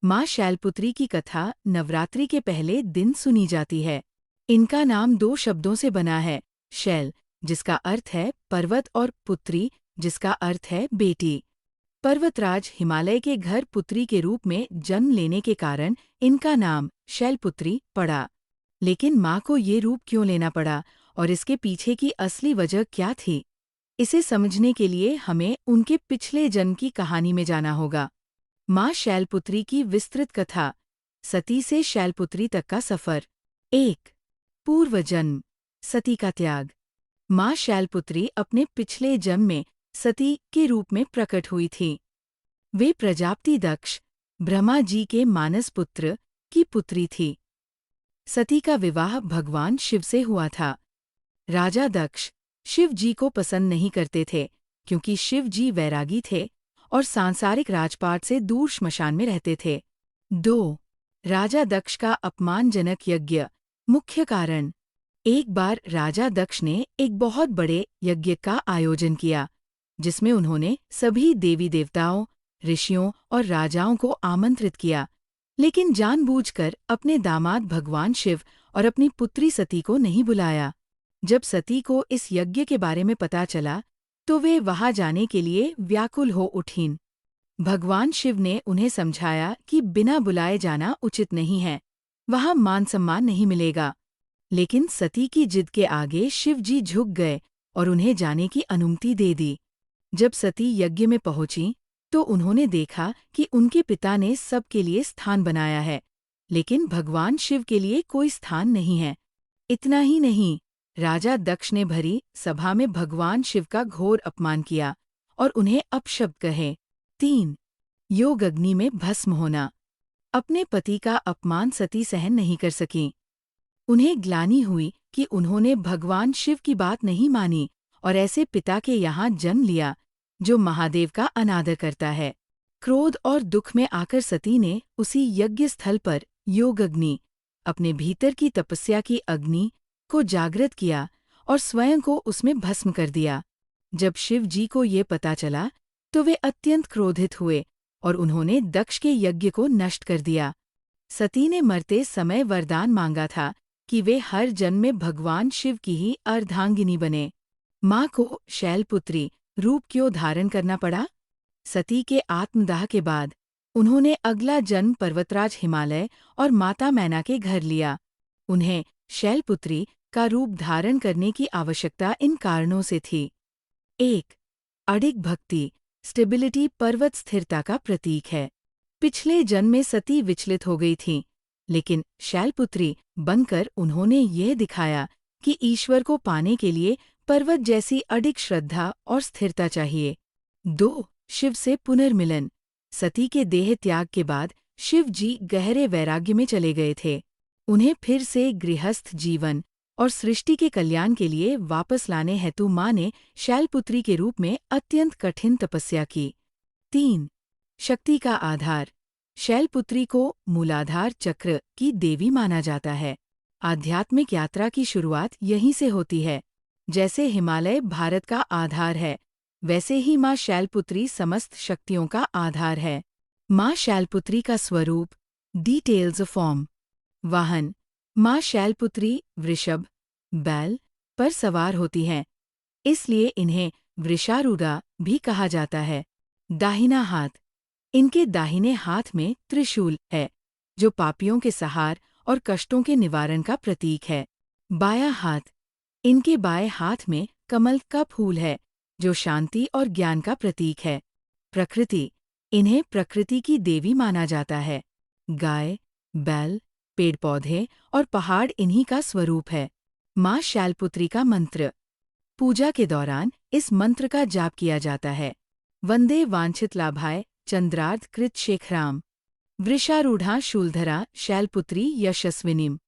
माँ शैलपुत्री की कथा नवरात्रि के पहले दिन सुनी जाती है। इनका नाम दो शब्दों से बना है, शैल जिसका अर्थ है पर्वत और पुत्री जिसका अर्थ है बेटी। पर्वतराज हिमालय के घर पुत्री के रूप में जन्म लेने के कारण इनका नाम शैलपुत्री पड़ा। लेकिन माँ को ये रूप क्यों लेना पड़ा और इसके पीछे की असली वजह क्या थी? इसे समझने के लिए हमें उनके पिछले जन्म की कहानी में जाना होगा। माँ शैलपुत्री की विस्तृत कथा, सती से शैलपुत्री तक का सफर। 1. पूर्व जन्म, सती का त्याग। माँ शैलपुत्री अपने पिछले जन्म में सती के रूप में प्रकट हुई थी। वे प्रजापति दक्ष, ब्रह्मा जी के मानस पुत्र की पुत्री थी। सती का विवाह भगवान शिव से हुआ था। राजा दक्ष शिव जी को पसंद नहीं करते थे क्योंकि शिव जी वैरागी थे और सांसारिक राजपाट से दूर श्मशान में रहते थे। 2. राजा दक्ष का अपमानजनक यज्ञ। मुख्य कारण, एक बार राजा दक्ष ने एक बहुत बड़े यज्ञ का आयोजन किया जिसमें उन्होंने सभी देवी देवताओं, ऋषियों और राजाओं को आमंत्रित किया, लेकिन जानबूझकर अपने दामाद भगवान शिव और अपनी पुत्री सती को नहीं बुलाया। जब सती को इस यज्ञ के बारे में पता चला तो वे वहां जाने के लिए व्याकुल हो उठीं। भगवान शिव ने उन्हें समझाया कि बिना बुलाए जाना उचित नहीं है, वहां मान सम्मान नहीं मिलेगा। लेकिन सती की जिद के आगे शिव जी झुक गए और उन्हें जाने की अनुमति दे दी। जब सती यज्ञ में पहुंची तो उन्होंने देखा कि उनके पिता ने सबके लिए स्थान बनाया है, लेकिन भगवान शिव के लिए कोई स्थान नहीं है। इतना ही नहीं, राजा दक्ष ने भरी सभा में भगवान शिव का घोर अपमान किया और उन्हें अपशब्द कहे। 3. योग अग्नि में भस्म होना। अपने पति का अपमान सती सहन नहीं कर सकीं। उन्हें ग्लानि हुई कि उन्होंने भगवान शिव की बात नहीं मानी और ऐसे पिता के यहाँ जन्म लिया जो महादेव का अनादर करता है। क्रोध और दुख में आकर सती ने उसी यज्ञ स्थल पर योग अग्नि, अपने भीतर की तपस्या की अग्नि को जागृत किया और स्वयं को उसमें भस्म कर दिया। जब शिव जी को ये पता चला तो वे अत्यंत क्रोधित हुए और उन्होंने दक्ष के यज्ञ को नष्ट कर दिया। सती ने मरते समय वरदान मांगा था कि वे हर जन्म में भगवान शिव की ही अर्धांगिनी बने। माँ को शैलपुत्री रूप क्यों धारण करना पड़ा? सती के आत्मदाह के बाद उन्होंने अगला जन्म पर्वतराज हिमालय और माता मैना के घर लिया। उन्हें शैलपुत्री का रूप धारण करने की आवश्यकता इन कारणों से थी। 1. अडिग भक्ति, स्टेबिलिटी पर्वत स्थिरता का प्रतीक है। पिछले जन्म में सती विचलित हो गई थीं, लेकिन शैलपुत्री बनकर उन्होंने ये दिखाया कि ईश्वर को पाने के लिए पर्वत जैसी अडिग श्रद्धा और स्थिरता चाहिए। 2. शिव से पुनर्मिलन। सती के देह त्याग के बाद शिव जी गहरे वैराग्य में चले गए थे। उन्हें फिर से गृहस्थ जीवन और सृष्टि के कल्याण के लिए वापस लाने हेतु माँ ने शैलपुत्री के रूप में अत्यंत कठिन तपस्या की। 3. शक्ति का आधार। शैलपुत्री को मूलाधार चक्र की देवी माना जाता है। आध्यात्मिक यात्रा की शुरुआत यहीं से होती है। जैसे हिमालय भारत का आधार है, वैसे ही माँ शैलपुत्री समस्त शक्तियों का आधार है। माँ शैलपुत्री का स्वरूप, डिटेल्स ऑफ फॉर्म। वाहन, माँ शैलपुत्री वृषभ, बैल पर सवार होती हैं, इसलिए इन्हें वृषारूढ़ा भी कहा जाता है। दाहिना हाथ, इनके दाहिने हाथ में त्रिशूल है जो पापियों के सहार और कष्टों के निवारण का प्रतीक है। बायां हाथ, इनके बाएं हाथ में कमल का फूल है जो शांति और ज्ञान का प्रतीक है। प्रकृति, इन्हें प्रकृति की देवी माना जाता है। गाय, बैल, पेड़ पौधे और पहाड़ इन्हीं का स्वरूप है। माँ शैलपुत्री का मंत्र। पूजा के दौरान इस मंत्र का जाप किया जाता है। वंदे वांछित लाभाय चंद्रार्ध कृत शेखराम, वृषारूढ़ा शूलधरा शैलपुत्री यशस्विनीम।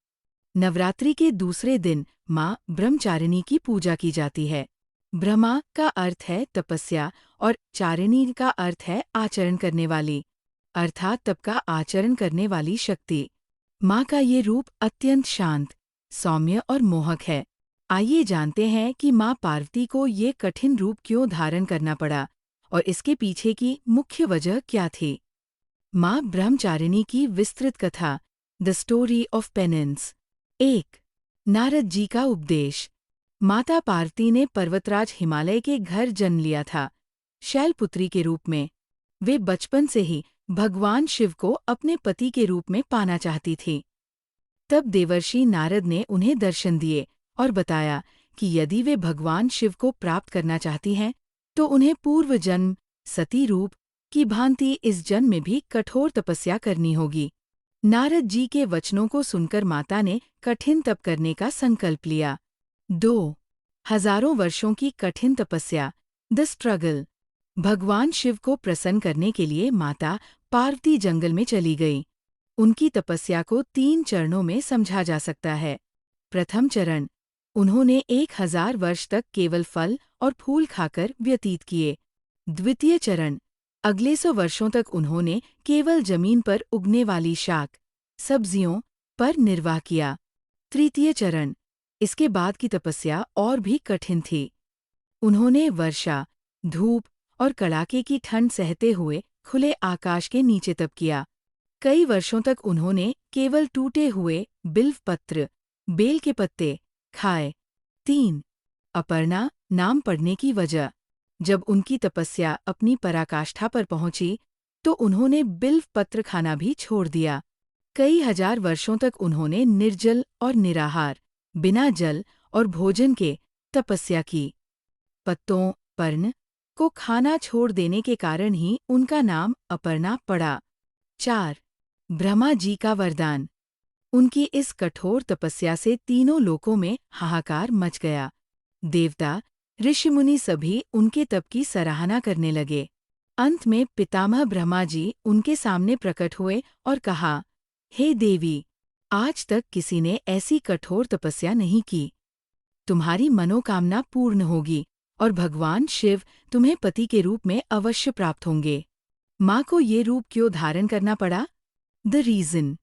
नवरात्रि के दूसरे दिन माँ ब्रह्मचारिणी की पूजा की जाती है। ब्रह्मा का अर्थ है तपस्या और चारिणी का अर्थ है आचरण करने वाली, अर्थात तप का आचरण करने वाली शक्ति। माँ का ये रूप अत्यंत शांत, सौम्य और मोहक है। आइए जानते हैं कि माँ पार्वती को ये कठिन रूप क्यों धारण करना पड़ा और इसके पीछे की मुख्य वजह क्या थी। माँ ब्रह्मचारिणी की विस्तृत कथा, the story of penance. 1. Narad ji का उपदेश। माता पार्वती ने पर्वतराज हिमालय के घर जन्म लिया था, शैलपुत्री के रूप में। वे बचपन से ही भगवान शिव को अपने पति के रूप में पाना चाहती थी। तब देवर्षि नारद ने उन्हें दर्शन दिए और बताया कि यदि वे भगवान शिव को प्राप्त करना चाहती हैं, तो उन्हें पूर्व जन्म सती रूप की भांति इस जन्म में भी कठोर तपस्या करनी होगी। नारद जी के वचनों को सुनकर माता ने कठिन तप करने का संकल्प लिया। 2. हजारों वर्षों की कठिन तपस्या, द स्ट्रगल। भगवान शिव को प्रसन्न करने के लिए माता पार्वती जंगल में चली गई। उनकी तपस्या को 3 चरणों में समझा जा सकता है। प्रथम चरण, उन्होंने 1000 वर्ष तक केवल फल और फूल खाकर व्यतीत किए। द्वितीय चरण, अगले 100 वर्षों तक उन्होंने केवल जमीन पर उगने वाली शाक, सब्जियों पर निर्वाह किया। तृतीय चरण, इसके बाद की तपस्या और भी कठिन थी। उन्होंने वर्षा, धूप और कड़ाके की ठंड सहते हुए खुले आकाश के नीचे तप किया। कई वर्षों तक उन्होंने केवल टूटे हुए बिल्व पत्र, बेल के पत्ते खाए। 3. अपर्णा नाम पढ़ने की वजह। जब उनकी तपस्या अपनी पराकाष्ठा पर पहुंची, तो उन्होंने बिल्व पत्र खाना भी छोड़ दिया। कई हजार वर्षों तक उन्होंने निर्जल और निराहार, बिना जल और भोजन के तपस्या की। पत्तों, पर्ण को खाना छोड़ देने के कारण ही उनका नाम अपर्णा पड़ा। 4. ब्रह्मा जी का वरदान। उनकी इस कठोर तपस्या से तीनों लोकों में हाहाकार मच गया। देवता, ऋषिमुनि सभी उनके तप की सराहना करने लगे। अंत में पितामह ब्रह्मा जी उनके सामने प्रकट हुए और कहा, हे देवी, आज तक किसी ने ऐसी कठोर तपस्या नहीं की। तुम्हारी मनोकामना पूर्ण होगी और भगवान शिव तुम्हें पति के रूप में अवश्य प्राप्त होंगे। माँ को ये रूप क्यों धारण करना पड़ा? The reason.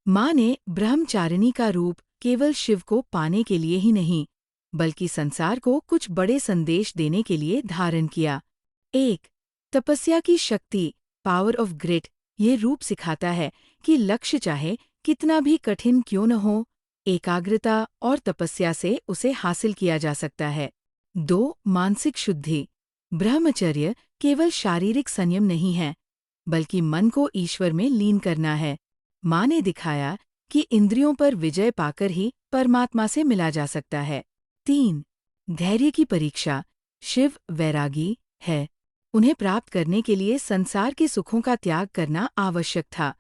माँ ने ब्रह्मचारिणी का रूप केवल शिव को पाने के लिए ही नहीं, बल्कि संसार को कुछ बड़े संदेश देने के लिए धारण किया। 1. तपस्या की शक्ति, पावर ऑफ ग्रिट। ये रूप सिखाता है कि लक्ष्य चाहे कितना भी कठिन क्यों न हो, एकाग्रता और तपस्या से उसे हासिल किया जा सकता है। 2. मानसिक शुद्धि। ब्रह्मचर्य केवल शारीरिक संयम नहीं है, बल्कि मन को ईश्वर में लीन करना है। माँ ने दिखाया कि इंद्रियों पर विजय पाकर ही परमात्मा से मिला जा सकता है। 3. धैर्य की परीक्षा। शिव वैरागी है। उन्हें प्राप्त करने के लिए संसार के सुखों का त्याग करना आवश्यक था।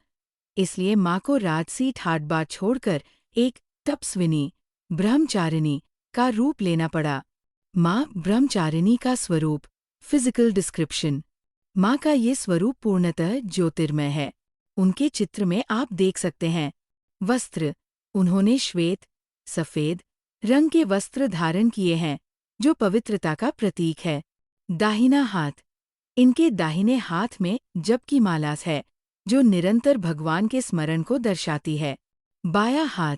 इसलिए माँ को राजसी ठाट-बाट छोड़कर एक तपस्विनी, ब्रह्मचारिणी का रूप लेना पड़ा। माँ ब्रह्मचारिणी का स्वरूप, फिजिकल डिस्क्रिप्शन। माँ का ये स्वरूप पूर्णतः ज्योतिर्मय है। उनके चित्र में आप देख सकते हैं। वस्त्र, उन्होंने श्वेत, सफेद रंग के वस्त्र धारण किए हैं, जो पवित्रता का प्रतीक है। दाहिना हाथ, इनके दाहिने हाथ में जप की माला है, जो निरंतर भगवान के स्मरण को दर्शाती है। बायां हाथ,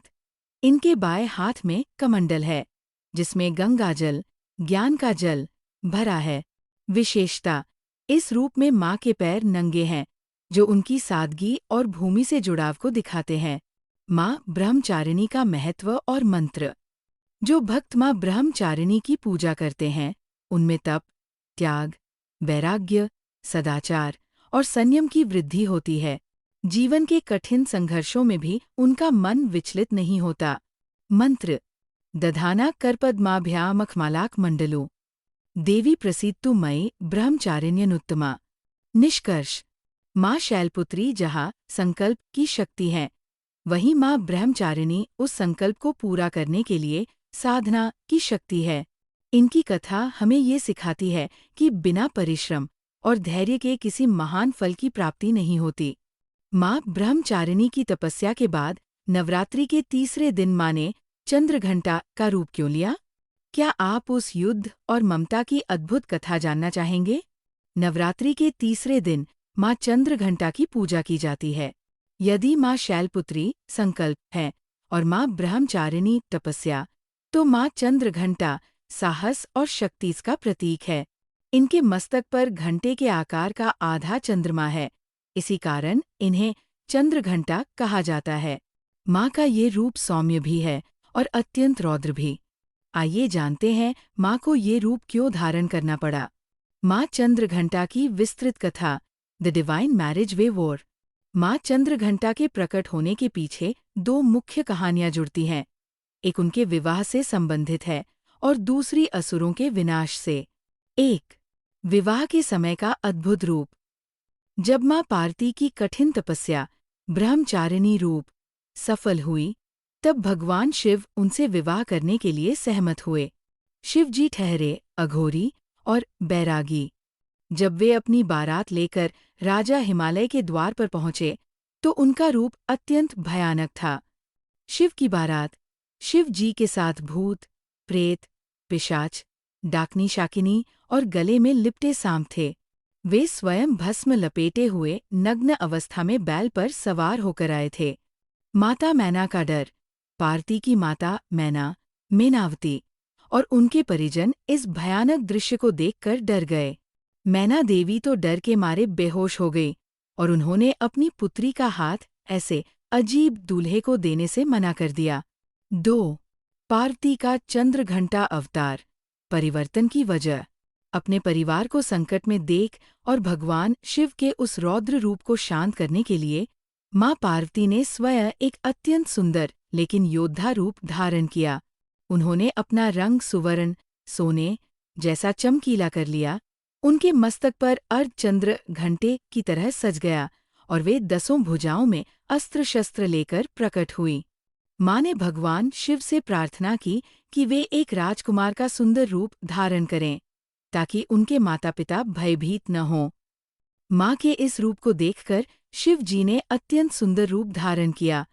इनके बाएं हाथ में कमंडल है, जिसमें गंगा जल, ज्ञान का जल भरा है। विशेषता, इस रूप में माँ के पैर नंगे हैं, जो उनकी सादगी और भूमि से जुड़ाव को दिखाते हैं। माँ ब्रह्मचारिणी का महत्व और मंत्र। जो भक्त माँ ब्रह्मचारिणी की पूजा करते हैं, उनमें तप, त्याग, वैराग्य, सदाचार और संयम की वृद्धि होती है। जीवन के कठिन संघर्षों में भी उनका मन विचलित नहीं होता। मंत्र, दधाना करपद्माभ्यामखमालाक मंडलो। देवी प्रसीदतु मयि ब्रह्मचारिण्यनुत्तमा। निष्कर्ष, माँ शैलपुत्री जहाँ संकल्प की शक्ति है, वहीं माँ ब्रह्मचारिणी उस संकल्प को पूरा करने के लिए साधना की शक्ति है। इनकी कथा हमें ये सिखाती है कि बिना परिश्रम और धैर्य के किसी महान फल की प्राप्ति नहीं होती। माँ ब्रह्मचारिणी की तपस्या के बाद नवरात्रि के तीसरे दिन माँ ने चंद्रघंटा का रूप क्यों लिया? क्या आप उस युद्ध और ममता की अद्भुत कथा जानना चाहेंगे? नवरात्रि के तीसरे दिन माँ चंद्रघंटा की पूजा की जाती है। यदि माँ शैलपुत्री संकल्प है और माँ ब्रह्मचारिणी तपस्या, तो माँ चंद्रघंटा साहस और शक्ति का प्रतीक है। इनके मस्तक पर घंटे के आकार का आधा चंद्रमा है। इसी कारण इन्हें चंद्रघंटा कहा जाता है। माँ का ये रूप सौम्य भी है और अत्यंत रौद्र भी। आइए जानते हैं माँ को ये रूप क्यों धारण करना पड़ा। माँ चंद्रघंटा की विस्तृत कथा, the divine marriage way war. माँ चंद्रघंटा के प्रकट होने के पीछे दो मुख्य कहानियां जुड़ती हैं। एक उनके विवाह से संबंधित है और दूसरी असुरों के विनाश से। एक, विवाह के समय का अद्भुत रूप। जब माँ पार्वती की कठिन तपस्या, ब्रह्मचारिणी रूप, सफल हुई, तब भगवान शिव उनसे विवाह करने के लिए सहमत हुए। शिव जी ठहरे अघोरी और बैरागी। जब वे अपनी बारात लेकर राजा हिमालय के द्वार पर पहुंचे, तो उनका रूप अत्यंत भयानक था। शिव की बारात, शिव जी के साथ भूत, प्रेत, पिशाच, डाकनी शाकिनी और गले में लिपटे सांप थे। वे स्वयं भस्म लपेटे हुए नग्न अवस्था में बैल पर सवार होकर आए थे। माता मैना का डर। पार्वती की माता मैना, मेनावती और उनके परिजन इस भयानक दृश्य को देखकर डर गए। मैना देवी तो डर के मारे बेहोश हो गई और उन्होंने अपनी पुत्री का हाथ ऐसे अजीब दूल्हे को देने से मना कर दिया। 2. पार्वती का चंद्रघंटा अवतार, परिवर्तन की वजह। अपने परिवार को संकट में देख और भगवान शिव के उस रौद्र रूप को शांत करने के लिए माँ पार्वती ने स्वयं एक अत्यंत सुंदर लेकिन योद्धा रूप धारण किया। उन्होंने अपना रंग सुवर्ण, सोने जैसा चमकीला कर लिया। उनके मस्तक पर अर्धचंद्र घंटे की तरह सज गया और वे 10 भुजाओं में अस्त्र शस्त्र लेकर प्रकट हुई। माँ ने भगवान शिव से प्रार्थना की कि वे एक राजकुमार का सुंदर रूप धारण करें, ताकि उनके माता पिता भयभीत न हों। माँ के इस रूप को देखकर शिव जी ने अत्यंत सुंदर रूप धारण किया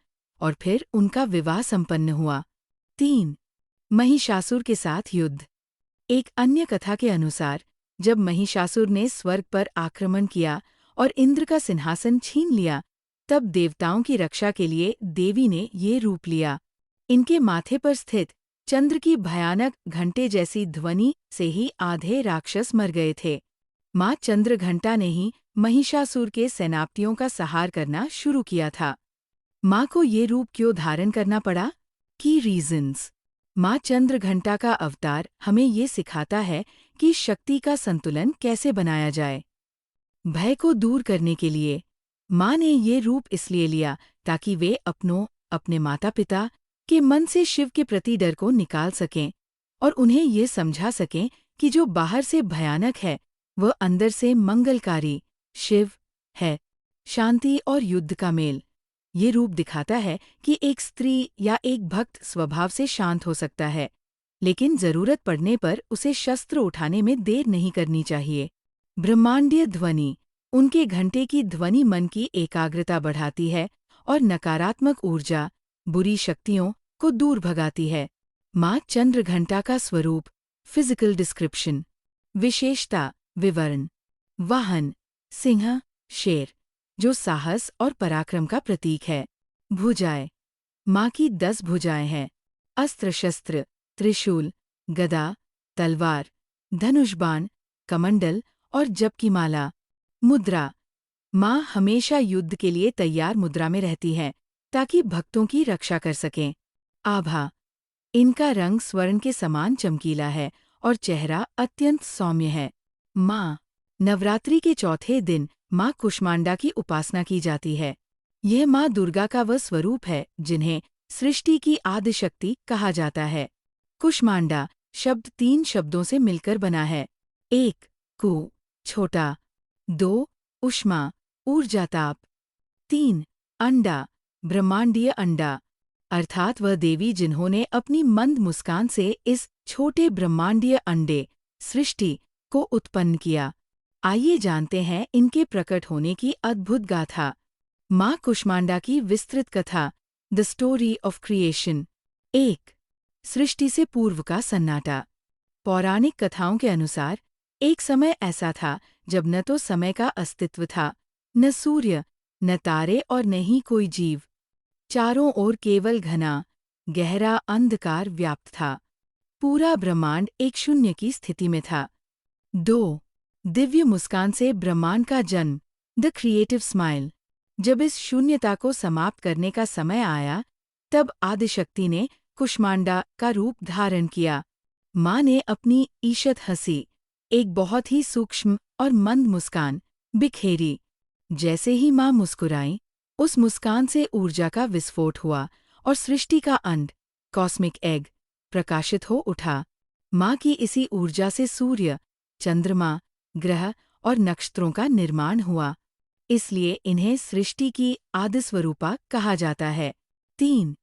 और फिर उनका विवाह संपन्न हुआ। 3. महिषासुर के साथ युद्ध। एक अन्य कथा के अनुसार जब महिषासुर ने स्वर्ग पर आक्रमण किया और इंद्र का सिंहासन छीन लिया, तब देवताओं की रक्षा के लिए देवी ने ये रूप लिया। इनके माथे पर स्थित चंद्र की भयानक घंटे जैसी ध्वनि से ही आधे राक्षस मर गए थे। माँ चंद्रघंटा ने ही महिषासुर के सेनापतियों का संहार करना शुरू किया था। माँ को ये रूप क्यों धारण करना पड़ा? की रीजंस। माँ चंद्रघंटा का अवतार हमें ये सिखाता है कि शक्ति का संतुलन कैसे बनाया जाए। भय को दूर करने के लिए माँ ने ये रूप इसलिए लिया ताकि वे अपने माता पिता के मन से शिव के प्रति डर को निकाल सकें और उन्हें ये समझा सकें कि जो बाहर से भयानक है वह अंदर से मंगलकारी शिव है। शांति और युद्ध का मेल। ये रूप दिखाता है कि एक स्त्री या एक भक्त स्वभाव से शांत हो सकता है, लेकिन जरूरत पड़ने पर उसे शस्त्र उठाने में देर नहीं करनी चाहिए। ब्रह्मांडीय ध्वनि। उनके घंटे की ध्वनि मन की एकाग्रता बढ़ाती है और नकारात्मक ऊर्जा, बुरी शक्तियों को दूर भगाती है। माँ चंद्रघंटा का स्वरूप, फिजिकल डिस्क्रिप्शन। विशेषता, विवरण। वाहन, सिंह, शेर, जो साहस और पराक्रम का प्रतीक है। भुजाएं, माँ की 10 भुजाएं हैं। अस्त्र शस्त्र, त्रिशूल, गदा, तलवार, धनुष-बाण, कमंडल और जप की माला। मुद्रा, माँ हमेशा युद्ध के लिए तैयार मुद्रा में रहती हैं, ताकि भक्तों की रक्षा कर सकें। आभा, इनका रंग स्वर्ण के समान चमकीला है और चेहरा अत्यंत सौम्य है। माँ, नवरात्रि के चौथे दिन माँ कुष्मांडा की उपासना की जाती है। यह माँ दुर्गा का वह स्वरूप है जिन्हें सृष्टि की आदिशक्ति कहा जाता है। कुष्मांडा शब्द 3 शब्दों से मिलकर बना है। 1. कु, छोटा। 2. उष्मा, ऊर्जाताप। 3. अंडा, ब्रह्मांडीय अंडा, अर्थात वह देवी जिन्होंने अपनी मंद मुस्कान से इस छोटे ब्रह्मांडीय अंडे, सृष्टि, को उत्पन्न किया। आइए जानते हैं इनके प्रकट होने की अद्भुत गाथा। माँ कुष्मांडा की विस्तृत कथा, द स्टोरी ऑफ क्रिएशन। 1. सृष्टि से पूर्व का सन्नाटा। पौराणिक कथाओं के अनुसार एक समय ऐसा था जब न तो समय का अस्तित्व था, न सूर्य, न तारे और न ही कोई जीव। चारों ओर केवल घना, गहरा अंधकार व्याप्त था। पूरा ब्रह्मांड एक शून्य की स्थिति में था। 2. दिव्य मुस्कान से ब्रह्मांड का जन्म, द क्रिएटिव स्माइल। जब इस शून्यता को समाप्त करने का समय आया, तब आदिशक्ति ने कुष्मांडा का रूप धारण किया। माँ ने अपनी ईषत् हंसी, एक बहुत ही सूक्ष्म और मंद मुस्कान, बिखेरी। जैसे ही माँ मुस्कुराई, उस मुस्कान से ऊर्जा का विस्फोट हुआ और सृष्टि का अंड, कॉस्मिक एग, प्रकाशित हो उठा। माँ की इसी ऊर्जा से सूर्य, चंद्रमा, ग्रह और नक्षत्रों का निर्माण हुआ। इसलिए इन्हें सृष्टि की आदिस्वरूपा कहा जाता है। 3.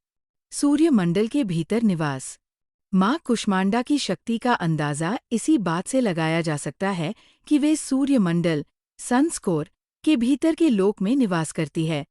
सूर्यमंडल के भीतर निवास। माँ कुष्मांडा की शक्ति का अंदाजा इसी बात से लगाया जा सकता है कि वे सूर्यमंडल, सनस्कोर, के भीतर के लोक में निवास करती है।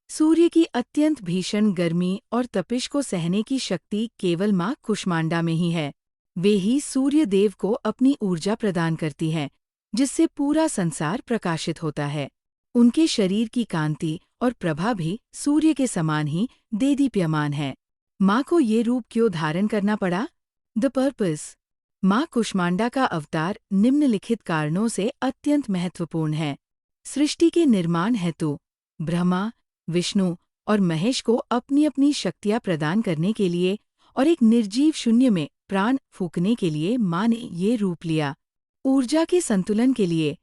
सूर्य की अत्यंत भीषण गर्मी और तपिश को सहने की शक्ति केवल माँ कुष्मांडा में ही है। वे ही सूर्य देव को अपनी ऊर्जा प्रदान करती हैं, जिससे पूरा संसार प्रकाशित होता है। उनके शरीर की कांति और प्रभा भी सूर्य के समान ही देदीप्यमान है। माँ को ये रूप क्यों धारण करना पड़ा? The purpose. माँ कुष्मांडा का अवतार निम्नलिखित कारणों से अत्यंत महत्वपूर्ण है। सृष्टि के निर्माण हेतु ब्रह्मा, विष्णु और महेश को अपनी अपनी शक्तियाँ प्रदान करने के लिए और एक निर्जीव शून्य में प्राण फूंकने के लिए माँ ने ये रूप लिया। ऊर्जा के संतुलन के लिए,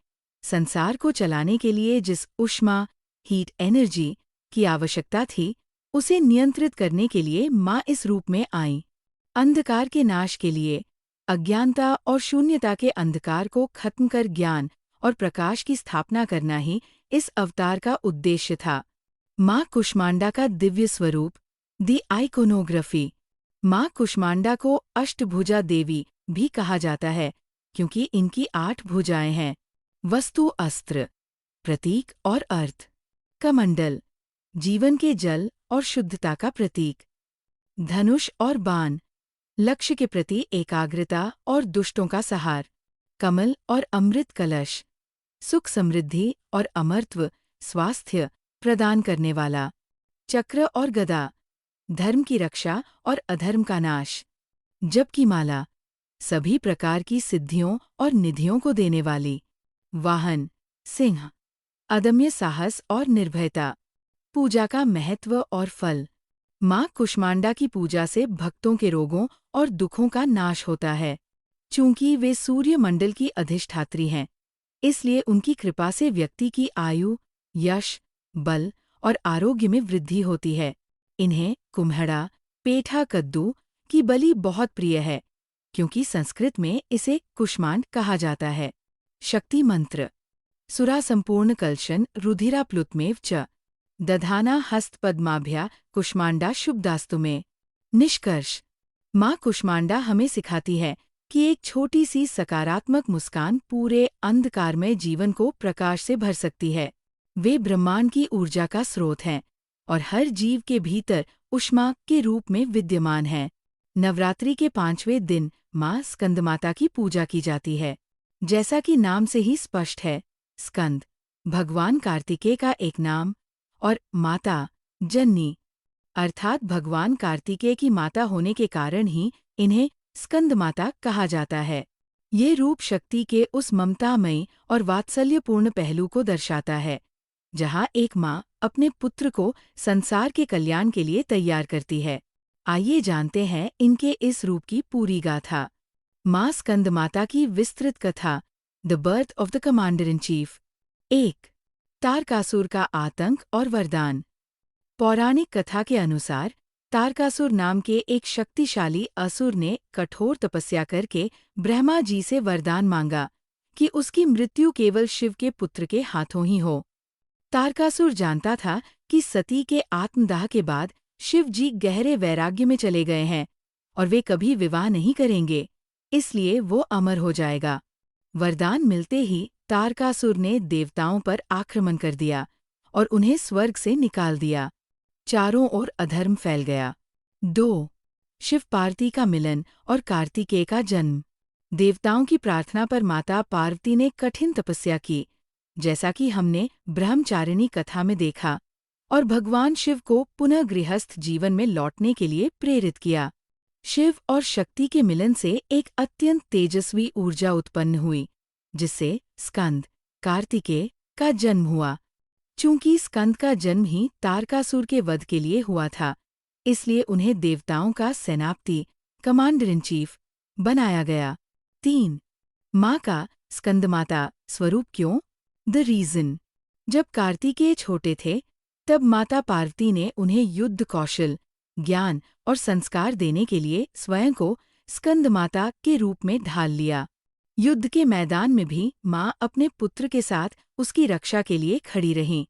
संसार को चलाने के लिए जिस ऊष्मा, हीट एनर्जी की आवश्यकता थी, उसे नियंत्रित करने के लिए माँ इस रूप में आईं। अंधकार के नाश के लिए, अज्ञानता और शून्यता के अंधकार को खत्म कर ज्ञान और प्रकाश की स्थापना करना ही इस अवतार का उद्देश्य था। माँ कुष्मांडा का दिव्य स्वरूप, दी आइकोनोग्राफी। माँ कुष्मांडा को अष्टभुजा देवी भी कहा जाता है, क्योंकि इनकी 8 भुजाएं हैं। वस्तु अस्त्र, प्रतीक और अर्थ। कमंडल, जीवन के जल और शुद्धता का प्रतीक। धनुष और बाण, लक्ष्य के प्रति एकाग्रता और दुष्टों का सहार। कमल और अमृत कलश, सुख समृद्धि और अमरत्व, स्वास्थ्य प्रदान करने वाला। चक्र और गदा, धर्म की रक्षा और अधर्म का नाश। जबकि माला, सभी प्रकार की सिद्धियों और निधियों को देने वाली। वाहन, सिंह, अदम्य साहस और निर्भयता। पूजा का महत्व और फल। माँ कुष्मांडा की पूजा से भक्तों के रोगों और दुखों का नाश होता है। चूंकि वे सूर्यमंडल की अधिष्ठात्री हैं, इसलिए उनकी कृपा से व्यक्ति की आयु, यश, बल और आरोग्य में वृद्धि होती है। इन्हें कुम्हड़ा, पेठा कद्दू की बलि बहुत प्रिय है, क्योंकि संस्कृत में इसे कुष्मांड कहा जाता है। शक्ति मंत्र। सुरा संपूर्ण कलशन रुधिरा प्लुतमेव च, दधाना हस्तपद्माभ्या कुष्मांडा शुभदास्तु में। निष्कर्ष। माँ कुष्मांडा हमें सिखाती है कि एक छोटी सी सकारात्मक मुस्कान पूरे अंधकारमय जीवन को प्रकाश से भर सकती है। वे ब्रह्मांड की ऊर्जा का स्रोत हैं और हर जीव के भीतर ऊष्मा के रूप में विद्यमान हैं। नवरात्रि के 5वें दिन माँ स्कंदमाता की पूजा की जाती है। जैसा कि नाम से ही स्पष्ट है, स्कंद भगवान कार्तिकेय का एक नाम और माता जननी अर्थात भगवान कार्तिकेय की माता होने के कारण ही इन्हें स्कंदमाता कहा जाता है। ये रूप शक्ति के उस ममतामयी और वात्सल्यपूर्ण पहलू को दर्शाता है, जहाँ एक माँ अपने पुत्र को संसार के कल्याण के लिए तैयार करती है। आइए जानते हैं इनके इस रूप की पूरी गाथा। माँ स्कंदमाता की विस्तृत कथा, the birth of the commander in chief. 1. Tarakasur का आतंक और वरदान। पौराणिक कथा के अनुसार तारकासुर नाम के एक शक्तिशाली असुर ने कठोर तपस्या करके ब्रह्मा जी से वरदान मांगा कि उसकी मृत्यु केवल शिव के पुत्र के हाथों ही हो। तारकासुर जानता था कि सती के आत्मदाह के बाद शिव जी गहरे वैराग्य में चले गए हैं और वे कभी विवाह नहीं करेंगे, इसलिए वो अमर हो जाएगा। वरदान मिलते ही तारकासुर ने देवताओं पर आक्रमण कर दिया और उन्हें स्वर्ग से निकाल दिया। चारों ओर अधर्म फैल गया। 2. शिव पार्वती का मिलन और कार्तिकेय का जन्म। देवताओं की प्रार्थना पर माता पार्वती ने कठिन तपस्या की, जैसा कि हमने ब्रह्मचारिणी कथा में देखा, और भगवान शिव को पुनः गृहस्थ जीवन में लौटने के लिए प्रेरित किया। शिव और शक्ति के मिलन से एक अत्यंत तेजस्वी ऊर्जा उत्पन्न हुई, जिससे स्कंद, कार्तिकेय का जन्म हुआ। चूंकि स्कंद का जन्म ही तारकासुर के वध के लिए हुआ था, इसलिए उन्हें देवताओं का सेनापति, कमांडर इन चीफ बनाया गया। 3. माँ का स्कंदमाता स्वरूप क्यों? The reason. जब कार्तिकेय छोटे थे, तब माता पार्वती ने उन्हें युद्ध कौशल, ज्ञान और संस्कार देने के लिए स्वयं को स्कंदमाता के रूप में ढाल लिया। युद्ध के मैदान में भी माँ अपने पुत्र के साथ उसकी रक्षा के लिए खड़ी रहीं।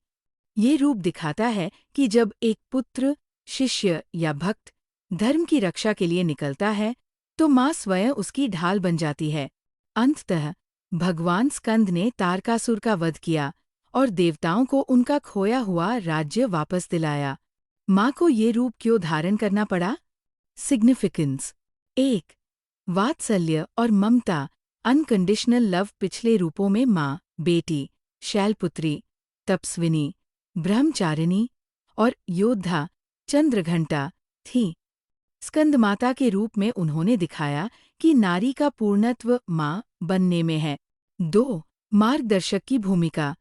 ये रूप दिखाता है कि जब एक पुत्र, शिष्य या भक्त धर्म की रक्षा के लिए निकलता है, तो माँ स्वयं उसकी ढाल बन जाती है। अंततः भगवान स्कंद ने तारकासुर का वध किया और देवताओं को उनका खोया हुआ राज्य वापस दिलाया। माँ को ये रूप क्यों धारण करना पड़ा? सिग्निफिकेंस। 1. वात्सल्य और ममता, अनकंडीशनल लव। पिछले रूपों में माँ, बेटी, शैलपुत्री, तपस्विनी, ब्रह्मचारिणी और योद्धा, चंद्रघंटा थी। स्कंदमाता के रूप में उन्होंने दिखाया कि नारी का पूर्णत्व माँ बनने में है। 2. मार्गदर्शक की भूमिका।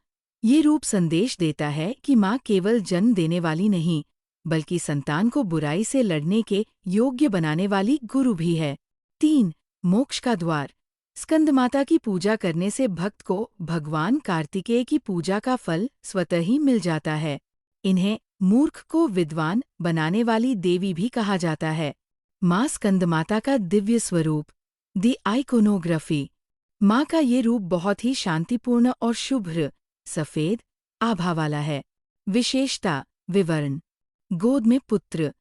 ये रूप संदेश देता है कि माँ केवल जन्म देने वाली नहीं, बल्कि संतान को बुराई से लड़ने के योग्य बनाने वाली गुरु भी है। 3. मोक्ष का द्वार। स्कंदमाता की पूजा करने से भक्त को भगवान कार्तिकेय की पूजा का फल स्वतः ही मिल जाता है। इन्हें मूर्ख को विद्वान बनाने वाली देवी भी कहा जाता है। माँ स्कंदमाता का दिव्य स्वरूप, द आइकोनोग्राफी। माँ का ये रूप बहुत ही शांतिपूर्ण और शुभ्र, सफेद आभा वाला है। विशेषता, विवरण। गोद में पुत्र।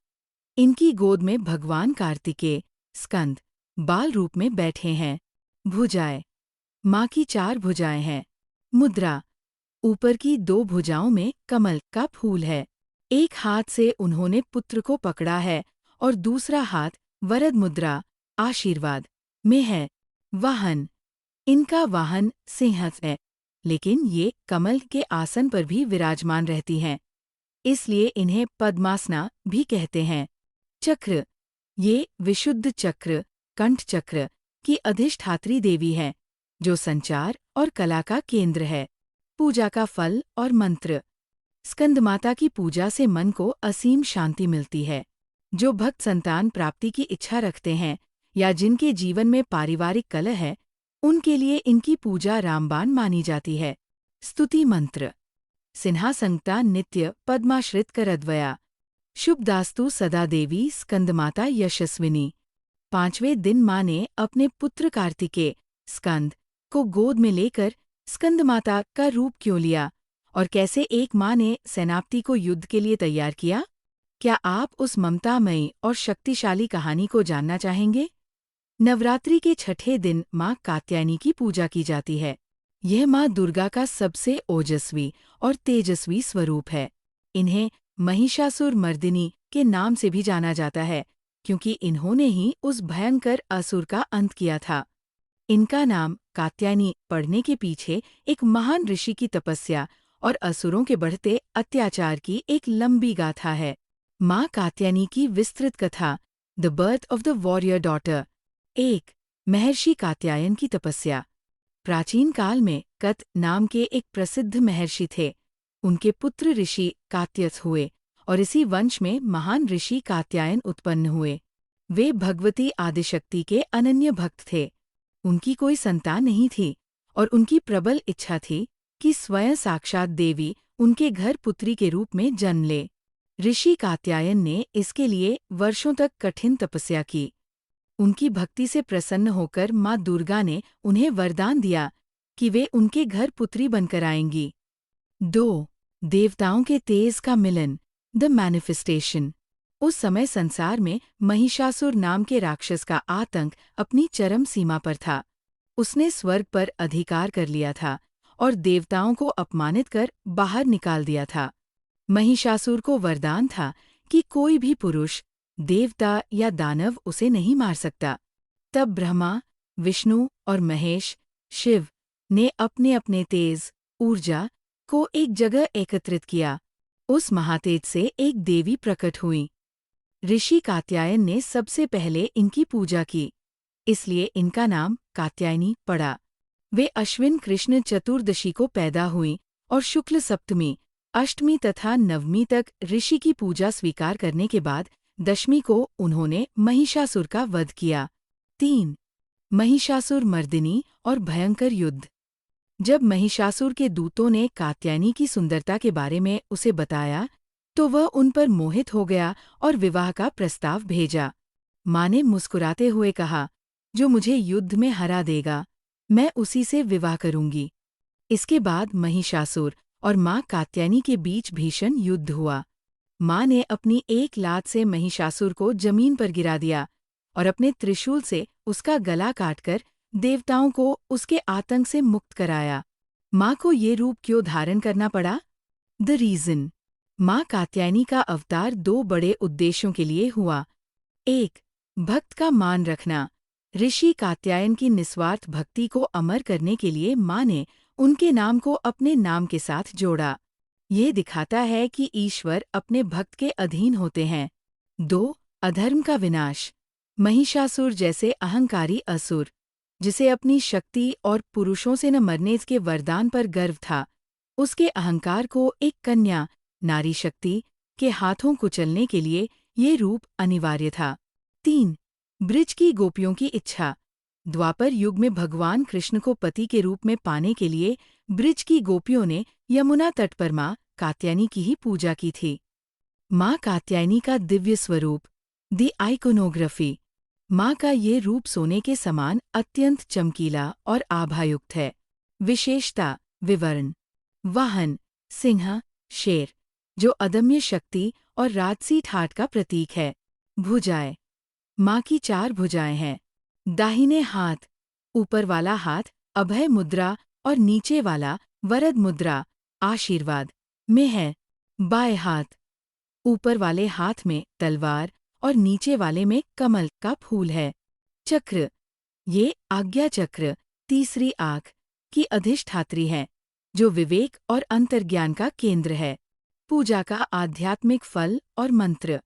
इनकी गोद में भगवान कार्तिकेय, स्कंद, बाल रूप में बैठे हैं। भुजाएं। माँ की 4 भुजाएं हैं। मुद्रा। ऊपर की 2 भुजाओं में कमल का फूल है। एक हाथ से उन्होंने पुत्र को पकड़ा है और दूसरा हाथ वरद मुद्रा, आशीर्वाद, में है। वाहन। इनका वाहन सिंह है, लेकिन ये कमल के आसन पर भी विराजमान रहती हैं, इसलिए इन्हें पद्मासना भी कहते हैं। चक्र। ये विशुद्ध चक्र, कंठ चक्र की अधिष्ठात्री देवी है, जो संचार और कला का केंद्र है। पूजा का फल और मंत्र। स्कंदमाता की पूजा से मन को असीम शांति मिलती है। जो भक्त संतान प्राप्ति की इच्छा रखते हैं या जिनके जीवन में पारिवारिक कलह है, उनके लिए इनकी पूजा रामबाण मानी जाती है। स्तुति मंत्र। सिंहासनता नित्य पद्माश्रित करद्वया। शुभदास्तु सदा देवी स्कंदमाता यशस्विनी। 5वें दिन माँ ने अपने पुत्र कार्तिकेय, स्कंद, को गोद में लेकर स्कंदमाता का रूप क्यों लिया और कैसे एक माँ ने सेनापति को युद्ध के लिए तैयार किया? क्या आप उस ममतामयी और शक्तिशाली कहानी को जानना चाहेंगे? नवरात्रि के 6ठे दिन माँ कात्यायनी की पूजा की जाती है। यह माँ दुर्गा का सबसे ओजस्वी और तेजस्वी स्वरूप है। इन्हें महिषासुर मर्दिनी के नाम से भी जाना जाता है, क्योंकि इन्होंने ही उस भयंकर असुर का अंत किया था। इनका नाम कात्यायनी पड़ने के पीछे एक महान ऋषि की तपस्या और असुरों के बढ़ते अत्याचार की एक लंबी गाथा है। माँ कात्यायनी की विस्तृत कथा, the birth of the warrior daughter. 1. महर्षि कात्यायन की तपस्या। प्राचीन काल में कत नाम के एक प्रसिद्ध महर्षि थे। उनके पुत्र ऋषि कात्यथ हुए और इसी वंश में महान ऋषि कात्यायन उत्पन्न हुए। वे भगवती आदिशक्ति के अनन्य भक्त थे। उनकी कोई संतान नहीं थी और उनकी प्रबल इच्छा थी कि स्वयं साक्षात देवी उनके घर पुत्री के रूप में जन्म ले। ऋषि कात्यायन ने इसके लिए वर्षों तक कठिन तपस्या की। उनकी भक्ति से प्रसन्न होकर माँ दुर्गा ने उन्हें वरदान दिया कि वे उनके घर पुत्री बनकर आएंगी। 2. देवताओं के तेज का मिलन, द मैनिफेस्टेशन। उस समय संसार में महिषासुर नाम के राक्षस का आतंक अपनी चरम सीमा पर था। उसने स्वर्ग पर अधिकार कर लिया था और देवताओं को अपमानित कर बाहर निकाल दिया था। महिषासुर को वरदान था कि कोई भी पुरुष, देवता या दानव उसे नहीं मार सकता। तब ब्रह्मा, विष्णु और महेश, शिव, ने अपने अपने तेज, ऊर्जा को एक जगह एकत्रित किया। उस महातेज से एक देवी प्रकट हुई। ऋषि कात्यायन ने सबसे पहले इनकी पूजा की, इसलिए इनका नाम कात्यायनी पड़ा। वे अश्विन कृष्ण चतुर्दशी को पैदा हुई और शुक्ल सप्तमी अष्टमी तथा नवमी तक ऋषि की पूजा स्वीकार करने के बाद दशमी को उन्होंने महिषासुर का वध किया। 3. महिषासुर मर्दिनी और भयंकर युद्ध। जब महिषासुर के दूतों ने कात्यायनी की सुंदरता के बारे में उसे बताया, तो वह उन पर मोहित हो गया और विवाह का प्रस्ताव भेजा। माँ ने मुस्कुराते हुए कहा, जो मुझे युद्ध में हरा देगा, मैं उसी से विवाह करूंगी। इसके बाद महिषासुर और माँ कात्यायनी के बीच भीषण युद्ध हुआ। माँ ने अपनी एक लात से महिषासुर को जमीन पर गिरा दिया और अपने त्रिशूल से उसका गला काटकर देवताओं को उसके आतंक से मुक्त कराया। माँ को ये रूप क्यों धारण करना पड़ा? The reason. माँ कात्यायनी का अवतार 2 बड़े उद्देश्यों के लिए हुआ। 1. भक्त का मान रखना। ऋषि कात्यायन की निस्वार्थ भक्ति को अमर करने के लिए माँ ने उनके नाम को अपने नाम के साथ जोड़ा। ये दिखाता है कि ईश्वर अपने भक्त के अधीन होते हैं। 2. अधर्म का विनाश। महिषासुर जैसे अहंकारी असुर, जिसे अपनी शक्ति और पुरुषों से न मरने के वरदान पर गर्व था, उसके अहंकार को एक कन्या, नारी शक्ति, के हाथों कुचलने के लिए ये रूप अनिवार्य था। 3. ब्रिज की गोपियों की इच्छा। द्वापर युग में भगवान कृष्ण को पति के रूप में पाने के लिए ब्रिज की गोपियों ने यमुना तट पर माँ कात्यायनी की ही पूजा की थी। माँ कात्यायनी का दिव्य स्वरूप, द आइकोनोग्राफी। माँ का ये रूप सोने के समान अत्यंत चमकीला और आभायुक्त है। विशेषता, विवरण। वाहन, सिंह, शेर, जो अदम्य शक्ति और राजसी ठाठ का प्रतीक है। भुजाएं, माँ की 4 भुजाएं हैं। दाहिने हाथ, ऊपर वाला हाथ अभय मुद्रा और नीचे वाला वरद मुद्रा, आशीर्वाद, में है। बाएं हाथ, ऊपर वाले हाथ में तलवार और नीचे वाले में कमल का फूल है। चक्र, ये आज्ञा चक्र, तीसरी आँख, की अधिष्ठात्री है, जो विवेक और अंतर्ज्ञान का केंद्र है। पूजा का आध्यात्मिक फल और मंत्र।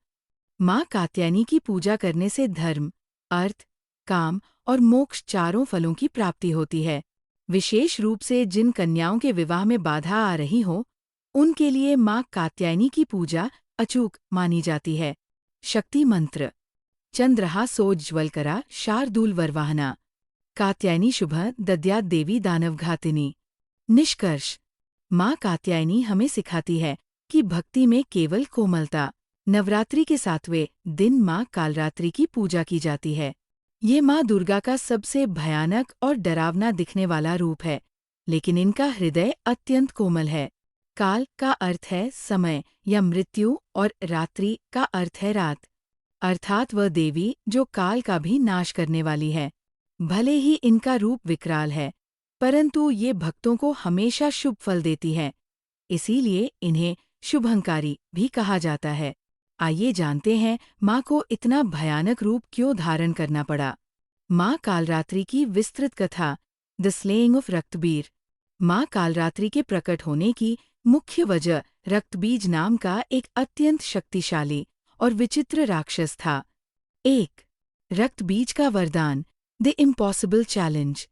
माँ कात्यायनी की पूजा करने से धर्म, अर्थ, काम और मोक्ष 4 फलों की प्राप्ति होती है। विशेष रूप से जिन कन्याओं के विवाह में बाधा आ रही हो, उनके लिए माँ कात्यायनी की पूजा अचूक मानी जाती है। शक्ति मंत्र। चंद्रहा सोज्ज्वलकरा शार्दूल वरवाहना। कात्यायनी शुभ दद्यात् देवी दानवघातिनी। निष्कर्ष, माँ कात्यायनी हमें सिखाती है कि भक्ति में केवल कोमलता। नवरात्रि के 7वें दिन माँ कालरात्रि की पूजा की जाती है। ये माँ दुर्गा का सबसे भयानक और डरावना दिखने वाला रूप है, लेकिन इनका हृदय अत्यंत कोमल है। काल का अर्थ है समय या मृत्यु और रात्रि का अर्थ है रात, अर्थात वह देवी जो काल का भी नाश करने वाली है। भले ही इनका रूप विकराल है, परंतु ये भक्तों को हमेशा शुभ फल देती है। इसीलिए इन्हें शुभंकारी भी कहा जाता है। आइए जानते हैं माँ को इतना भयानक रूप क्यों धारण करना पड़ा। माँ कालरात्रि की विस्तृत कथा, द स्लेइंग ऑफ रक्तबीज। माँ कालरात्रि के प्रकट होने की मुख्य वजह रक्तबीज नाम का एक अत्यंत शक्तिशाली और विचित्र राक्षस था। 1. रक्तबीज का वरदान, द इम्पॉसिबल चैलेंज।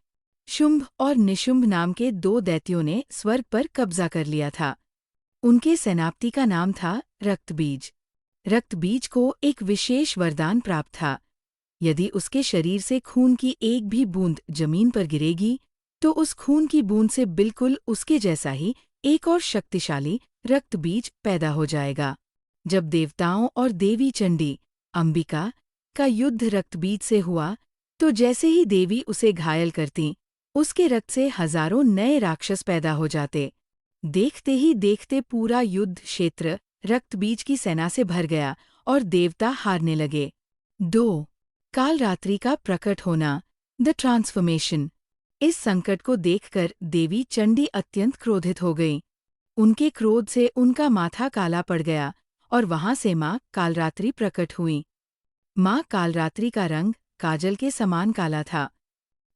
शुंभ और निशुंभ नाम के 2 दैत्यों ने स्वर्ग पर कब्जा कर लिया था। उनके सेनापति का नाम था रक्तबीज। रक्तबीज को एक विशेष वरदान प्राप्त था। यदि उसके शरीर से खून की एक भी बूंद जमीन पर गिरेगी, तो उस खून की बूंद से बिल्कुल उसके जैसा ही एक और शक्तिशाली रक्तबीज पैदा हो जाएगा। जब देवताओं और देवी चंडी, अंबिका, का युद्ध रक्तबीज से हुआ, तो जैसे ही देवी उसे घायल करती, उसके रक्त से हजारों नए राक्षस पैदा हो जाते। देखते ही देखते पूरा युद्ध क्षेत्र रक्तबीज की सेना से भर गया और देवता हारने लगे। 2. कालरात्रि का प्रकट होना, द ट्रांसफॉर्मेशन। इस संकट को देखकर देवी चंडी अत्यंत क्रोधित हो गई। उनके क्रोध से उनका माथा काला पड़ गया और वहां से माँ कालरात्रि प्रकट हुई। माँ कालरात्रि का रंग काजल के समान काला था।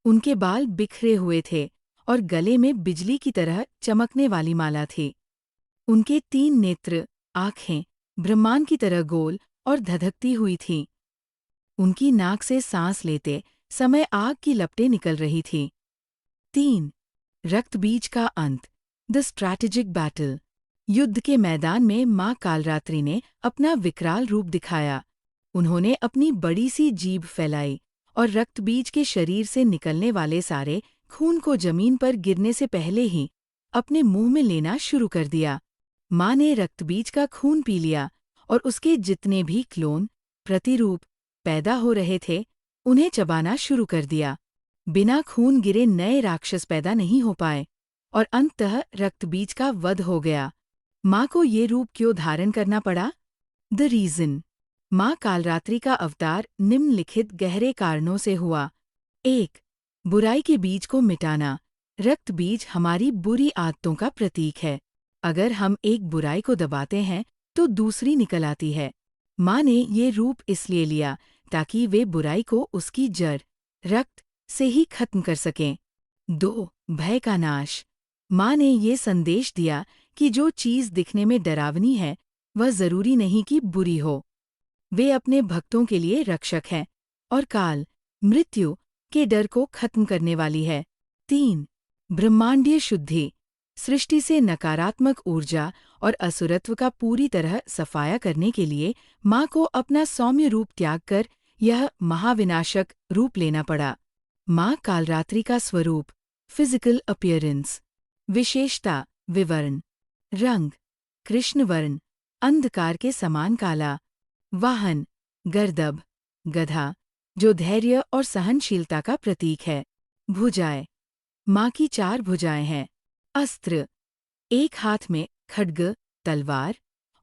उनके बाल बिखरे हुए थे और गले में बिजली की तरह चमकने वाली माला थी। उनके 3 नेत्र, आँखें, ब्रह्मांड की तरह गोल और धधकती हुई थीं। उनकी नाक से सांस लेते समय आग की लपटें निकल रही थीं। 3. रक्तबीज का अंत, द स्ट्रैटेजिक बैटल। युद्ध के मैदान में माँ कालरात्रि ने अपना विकराल रूप दिखाया। उन्होंने अपनी बड़ी सी जीभ फैलाई और रक्तबीज के शरीर से निकलने वाले सारे खून को जमीन पर गिरने से पहले ही अपने मुंह में लेना शुरू कर दिया। माँ ने रक्तबीज का खून पी लिया और उसके जितने भी क्लोन, प्रतिरूप पैदा हो रहे थे, उन्हें चबाना शुरू कर दिया। बिना खून गिरे नए राक्षस पैदा नहीं हो पाए और अंततः रक्तबीज का वध हो गया। माँ को ये रूप क्यों धारण करना पड़ा? The reason. माँ कालरात्रि का अवतार निम्नलिखित गहरे कारणों से हुआ। 1. बुराई के बीज को मिटाना। रक्त बीज हमारी बुरी आदतों का प्रतीक है। अगर हम एक बुराई को दबाते हैं तो दूसरी निकल आती है। माँ ने ये रूप इसलिए लिया ताकि वे बुराई को उसकी जड़, रक्त से ही खत्म कर सकें। 2. भय का नाश। माँ ने ये संदेश दिया कि जो चीज़ दिखने में डरावनी है वह जरूरी नहीं कि बुरी हो। वे अपने भक्तों के लिए रक्षक हैं और काल, मृत्यु के डर को खत्म करने वाली है। 3. ब्रह्मांडीय शुद्धि। सृष्टि से नकारात्मक ऊर्जा और असुरत्व का पूरी तरह सफाया करने के लिए माँ को अपना सौम्य रूप त्याग कर यह महाविनाशक रूप लेना पड़ा। माँ कालरात्रि का स्वरूप, फिजिकल अपीयरेंस। विशेषता, विवर्ण। रंग, कृष्णवर्ण, अंधकार के समान काला। वाहन, गर्दभ, गधा, जो धैर्य और सहनशीलता का प्रतीक है। भुजाएं, माँ की 4 भुजाएं हैं। अस्त्र, एक हाथ में खड्ग, तलवार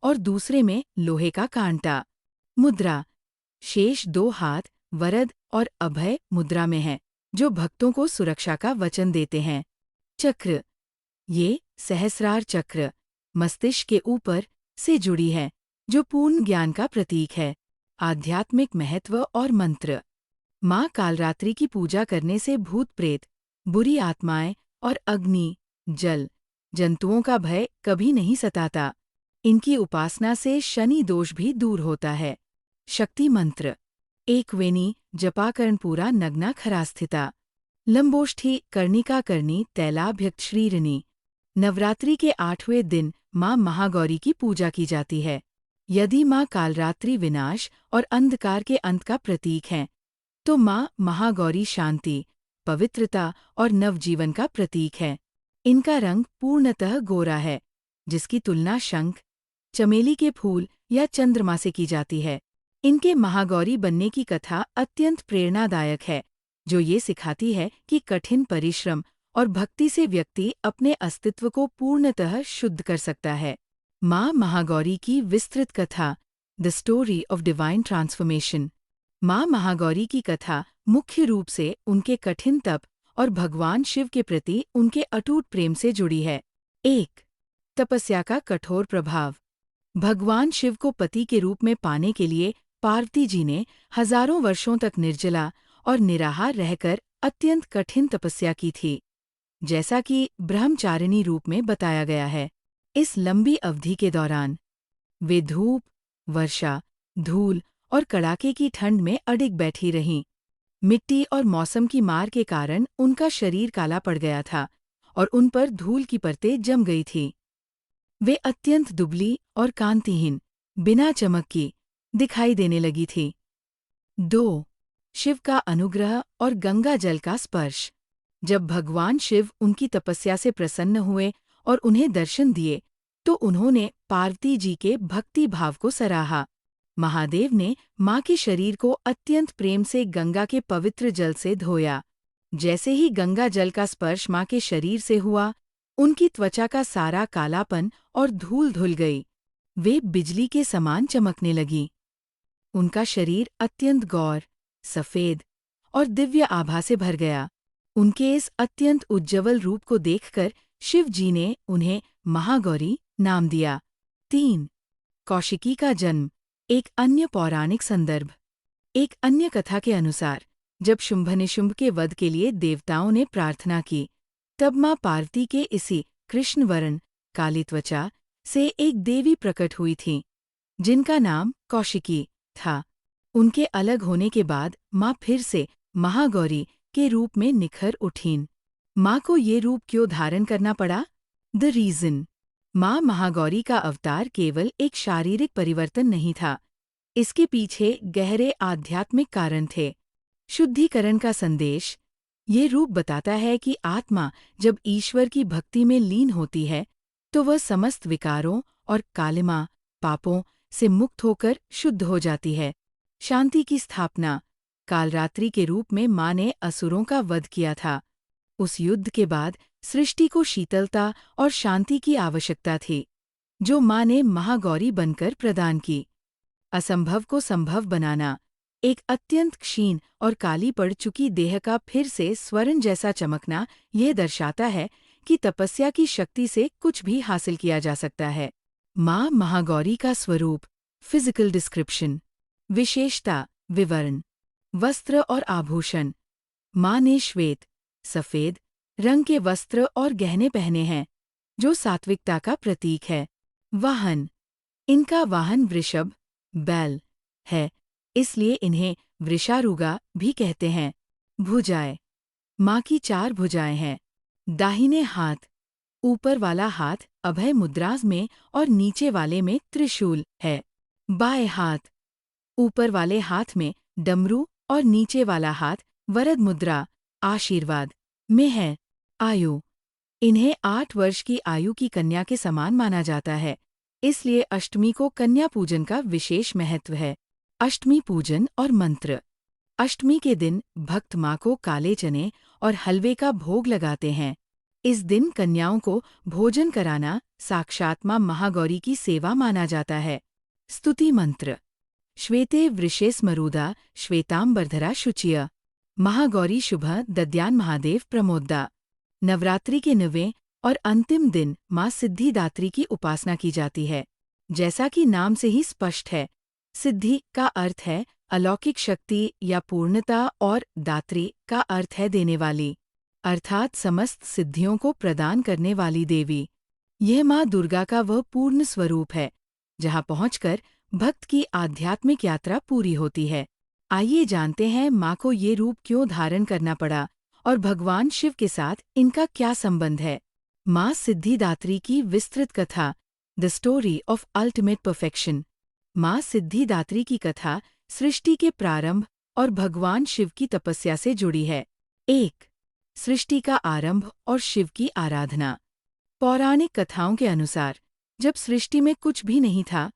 और दूसरे में लोहे का कांटा। मुद्रा, शेष 2 हाथ वरद और अभय मुद्रा में हैं, जो भक्तों को सुरक्षा का वचन देते हैं। चक्र, ये सहस्रार चक्र मस्तिष्क के ऊपर से जुड़ी है, जो पूर्ण ज्ञान का प्रतीक है। आध्यात्मिक महत्व और मंत्र। माँ कालरात्रि की पूजा करने से भूत प्रेत, बुरी आत्माएं और अग्नि, जल, जंतुओं का भय कभी नहीं सताता। इनकी उपासना से शनि दोष भी दूर होता है। शक्ति मंत्र। एक वेनी जपा कर्णपूरा नग्ना खरास्थिता। लंबोष्ठी कर्णिका कर्णी तैलाभ्यक्त श्रीरनी। नवरात्रि के 8वें दिन माँ महागौरी की पूजा की जाती है। यदि माँ कालरात्रि विनाश और अंधकार के अंत का प्रतीक हैं, तो माँ महागौरी शांति, पवित्रता और नवजीवन का प्रतीक है। इनका रंग पूर्णतः गोरा है, जिसकी तुलना शंख, चमेली के फूल या चंद्रमा से की जाती है। इनके महागौरी बनने की कथा अत्यंत प्रेरणादायक है, जो ये सिखाती है कि कठिन परिश्रम और भक्ति से व्यक्ति अपने अस्तित्व को पूर्णतः शुद्ध कर सकता है। माँ महागौरी की विस्तृत कथा, the story of divine transformation. माँ महागौरी की कथा मुख्य रूप से उनके कठिन तप और भगवान शिव के प्रति उनके अटूट प्रेम से जुड़ी है। 1. तपस्या का कठोर प्रभाव। भगवान शिव को पति के रूप में पाने के लिए पार्वती जी ने हजारों वर्षों तक निर्जला और निराहार रहकर अत्यंत कठिन तपस्या की थी, जैसा कि ब्रह्मचारिणी रूप में बताया गया है। इस लंबी अवधि के दौरान वे धूप, वर्षा, धूल और कड़ाके की ठंड में अडिग बैठी रहीं। मिट्टी और मौसम की मार के कारण उनका शरीर काला पड़ गया था और उन पर धूल की परतें जम गई थी। वे अत्यंत दुबली और कांतिहीन, बिना चमक की दिखाई देने लगी थी। 2. शिव का अनुग्रह और गंगा जल का स्पर्श। जब भगवान शिव उनकी तपस्या से प्रसन्न हुए और उन्हें दर्शन दिए, तो उन्होंने पार्वती जी के भक्ति भाव को सराहा। महादेव ने माँ के शरीर को अत्यंत प्रेम से गंगा के पवित्र जल से धोया। जैसे ही गंगा जल का स्पर्श माँ के शरीर से हुआ, उनकी त्वचा का सारा कालापन और धूल धुल गई। वे बिजली के समान चमकने लगीं। उनका शरीर अत्यंत गौर, सफेद और दिव्य आभा से भर गया। उनके इस अत्यंत उज्ज्वल रूप को देखकर शिव जी ने उन्हें महागौरी नाम दिया। 3. कौशिकी का जन्म। एक अन्य पौराणिक संदर्भ। एक अन्य कथा के अनुसार जब शुंभनिशुंभ के वध के लिए देवताओं ने प्रार्थना की, तब माँ पार्वती के इसी कृष्णवर्ण, काली त्वचा से एक देवी प्रकट हुई थी, जिनका नाम कौशिकी था। उनके अलग होने के बाद माँ फिर से महागौरी के रूप में निखर उठीं। माँ को ये रूप क्यों धारण करना पड़ा? The reason. माँ महागौरी का अवतार केवल एक शारीरिक परिवर्तन नहीं था, इसके पीछे गहरे आध्यात्मिक कारण थे। शुद्धिकरण का संदेश। ये रूप बताता है कि आत्मा जब ईश्वर की भक्ति में लीन होती है, तो वह समस्त विकारों और कालिमा, पापों से मुक्त होकर शुद्ध हो जाती है। शांति की स्थापना। कालरात्रि के रूप में माँ ने असुरों का वध किया था। उस युद्ध के बाद सृष्टि को शीतलता और शांति की आवश्यकता थी, जो माँ ने महागौरी बनकर प्रदान की। असंभव को संभव बनाना। एक अत्यंत क्षीण और काली पड़ चुकी देह का फिर से स्वर्ण जैसा चमकना यह दर्शाता है कि तपस्या की शक्ति से कुछ भी हासिल किया जा सकता है। माँ महागौरी का स्वरूप। Physical description. विशेषता, विवरण। वस्त्र और आभूषण। माँ ने श्वेत, सफ़ेद रंग के वस्त्र और गहने पहने हैं, जो सात्विकता का प्रतीक है। वाहन। इनका वाहन वृषभ, बैल है, इसलिए इन्हें वृषारूगा भी कहते हैं। भुजाएं। माँ की 4 भुजाएं हैं। दाहिने हाथ। ऊपर वाला हाथ अभय मुद्रा में और नीचे वाले में त्रिशूल है। बाएं हाथ। ऊपर वाले हाथ में डमरू और नीचे वाला हाथ वरद मुद्रा, आशीर्वाद में है। आयु। इन्हें 8 वर्ष की आयु की कन्या के समान माना जाता है, इसलिए अष्टमी को कन्या पूजन का विशेष महत्व है। अष्टमी पूजन और मंत्र। अष्टमी के दिन भक्त माँ को काले चने और हलवे का भोग लगाते हैं। इस दिन कन्याओं को भोजन कराना साक्षात माँ महागौरी की सेवा माना जाता है। स्तुति मंत्र। श्वेते वृषे स्मरूदा श्वेतांबरधरा शुचिय। महागौरी शुभ दद्यान महादेव प्रमोदा। नवरात्रि के 9वें और अंतिम दिन माँ सिद्धिदात्री की उपासना की जाती है। जैसा कि नाम से ही स्पष्ट है, सिद्धि का अर्थ है अलौकिक शक्ति या पूर्णता और दात्री का अर्थ है देने वाली, अर्थात समस्त सिद्धियों को प्रदान करने वाली देवी। यह माँ दुर्गा का वह पूर्ण स्वरूप है, जहाँ पहुँचकर भक्त की आध्यात्मिक यात्रा पूरी होती है। आइए जानते हैं माँ को ये रूप क्यों धारण करना पड़ा और भगवान शिव के साथ इनका क्या संबंध है। माँ सिद्धिदात्री की विस्तृत कथा। The story of ultimate perfection. माँ सिद्धिदात्री की कथा सृष्टि के प्रारंभ और भगवान शिव की तपस्या से जुड़ी है। 1. सृष्टि का आरंभ और शिव की आराधना। पौराणिक कथाओं के अनुसार जब सृष्टि में कुछ भी नहीं था,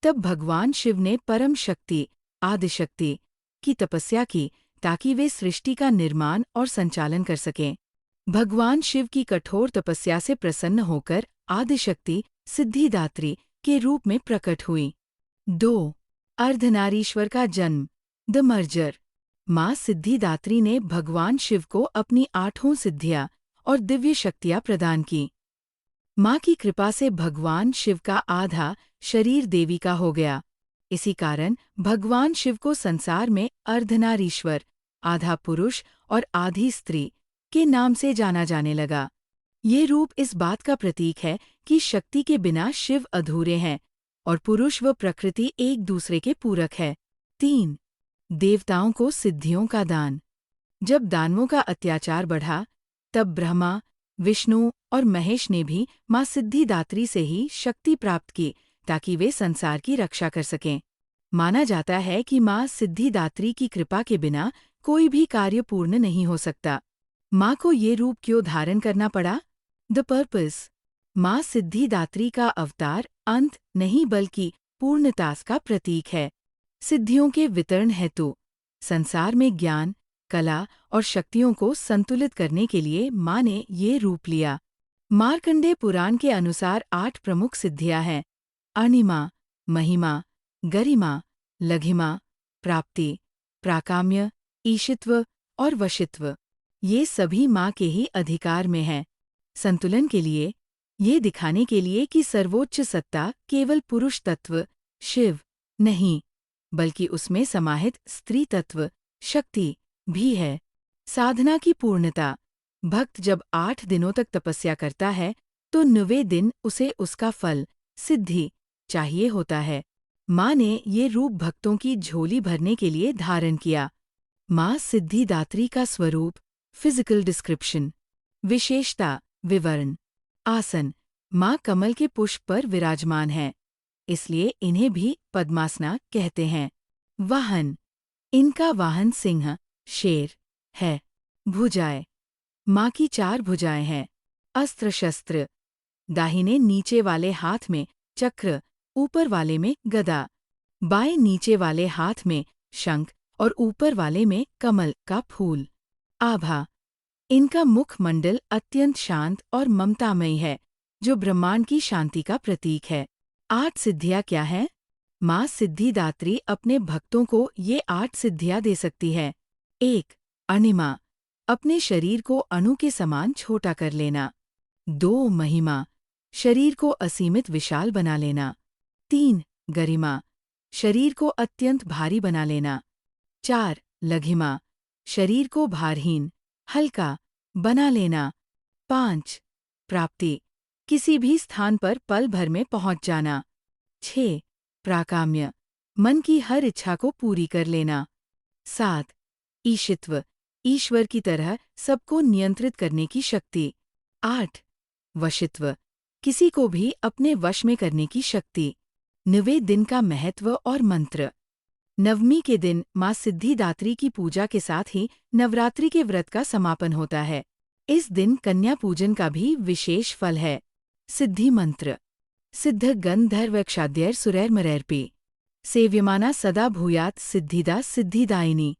तब भगवान शिव ने परम शक्ति, आदिशक्ति की तपस्या की ताकि वे सृष्टि का निर्माण और संचालन कर सकें। भगवान शिव की कठोर तपस्या से प्रसन्न होकर आदिशक्ति सिद्धिदात्री के रूप में प्रकट हुई। 2. अर्धनारीश्वर का जन्म। The merger. माँ सिद्धिदात्री ने भगवान शिव को अपनी 8 सिद्धियाँ और दिव्य शक्तियाँ प्रदान की। माँ की कृपा से भगवान शिव का आधा शरीर देवी का हो गया। इसी कारण भगवान शिव को संसार में अर्धनारीश्वर, आधा पुरुष और आधी स्त्री के नाम से जाना जाने लगा। ये रूप इस बात का प्रतीक है कि शक्ति के बिना शिव अधूरे हैं और पुरुष व प्रकृति एक दूसरे के पूरक है। 3. देवताओं को सिद्धियों का दान। जब दानवों का अत्याचार बढ़ा, तब ब्रह्मा, विष्णु और महेश ने भी माँ सिद्धिदात्री से ही शक्ति प्राप्त की ताकि वे संसार की रक्षा कर सकें। माना जाता है कि माँ सिद्धिदात्री की कृपा के बिना कोई भी कार्य पूर्ण नहीं हो सकता। माँ को ये रूप क्यों धारण करना पड़ा? The purpose. माँ सिद्धिदात्री का अवतार अंत नहीं बल्कि पूर्णता का प्रतीक है। सिद्धियों के वितरण हेतु संसार में ज्ञान, कला और शक्तियों को संतुलित करने के लिए माँ ने ये रूप लिया। मार्कंडेय पुराण के अनुसार 8 प्रमुख सिद्धियाँ हैं: अणिमा, महिमा, गरिमा, लघिमा, प्राप्ति, प्राकाम्य, ईशित्व और वशित्व। ये सभी माँ के ही अधिकार में हैं। संतुलन के लिए, ये दिखाने के लिए कि सर्वोच्च सत्ता केवल पुरुष तत्व शिव नहीं, बल्कि उसमें समाहित स्त्री तत्व शक्ति भी है। साधना की पूर्णता। भक्त जब 8 दिनों तक तपस्या करता है, तो 9वें दिन उसे उसका फल, सिद्धि, चाहिए होता है। माँ ने ये रूप भक्तों की झोली भरने के लिए धारण किया। माँ सिद्धिदात्री का स्वरूप। Physical description. विशेषता, विवरण। आसन। माँ कमल के पुष्प पर विराजमान है, इसलिए इन्हें भी पद्मासना कहते हैं। वाहन, इनका वाहन सिंह, शेर है। भुजाएं, माँ की 4 भुजाएं हैं। अस्त्र शस्त्र, दाहिने नीचे वाले हाथ में चक्र, ऊपर वाले में गदा, बाएं नीचे वाले हाथ में शंख और ऊपर वाले में कमल का फूल। आभा, इनका मुखमंडल अत्यंत शांत और ममतामयी है, जो ब्रह्मांड की शांति का प्रतीक है। 8 सिद्धियाँ क्या हैं? माँ सिद्धिदात्री अपने भक्तों को ये 8 सिद्धियाँ दे सकती है। 1. अणिमा, अपने शरीर को अणु के समान छोटा कर लेना। 2. महिमा, शरीर को असीमित विशाल बना लेना। 3. गरिमा, शरीर को अत्यंत भारी बना लेना। 4. लघिमा, शरीर को भारहीन, हल्का बना लेना। 5. प्राप्ति, किसी भी स्थान पर पल भर में पहुंच जाना। 6. प्राकाम्य, मन की हर इच्छा को पूरी कर लेना। 7. ईशित्व, ईश्वर की तरह सबको नियंत्रित करने की शक्ति। 8. वशित्व, किसी को भी अपने वश में करने की शक्ति। 9वें दिन का महत्व और मंत्र। नवमी के दिन माँ सिद्धिदात्री की पूजा के साथ ही नवरात्रि के व्रत का समापन होता है। इस दिन कन्या पूजन का भी विशेष फल है। सिद्धि मंत्र। सिद्ध गंधर्वक्षाद्यैर सुरैर्मरैर्पि सेव्यमाना सदा भूयात् सिद्धिदा सिद्धिदायिनी।